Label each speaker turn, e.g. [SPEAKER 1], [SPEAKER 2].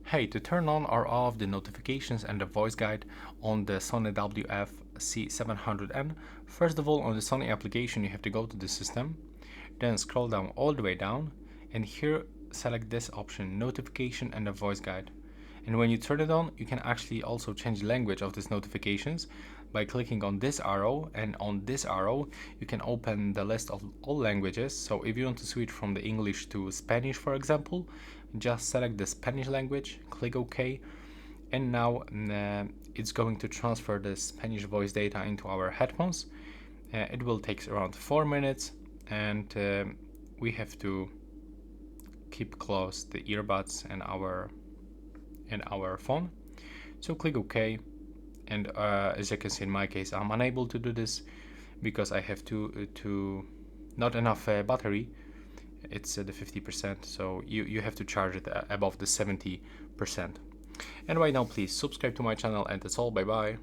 [SPEAKER 1] Hey, to turn on or off the notifications and the voice guide on the SONY WF-C700N, first of all, on the SONY application you have to go to the system, then scroll down all the way down, and here select this option, notification and the voice guide. And when you turn it on, you can actually also change the language of these notifications by clicking on this arrow, and on this arrow you can open the list of all languages. So if you want to switch from the English to Spanish, for example, just select the Spanish language, click OK, and now it's going to transfer the Spanish voice data into our headphones. It will take around 4 minutes, and we have to keep close the earbuds and our phone. So click OK, and as you can see in my case, I'm unable to do this because I have to not enough battery. It's the 50%, so you have to charge it above the 70%. And right now, please subscribe to my channel, and that's all. Bye bye.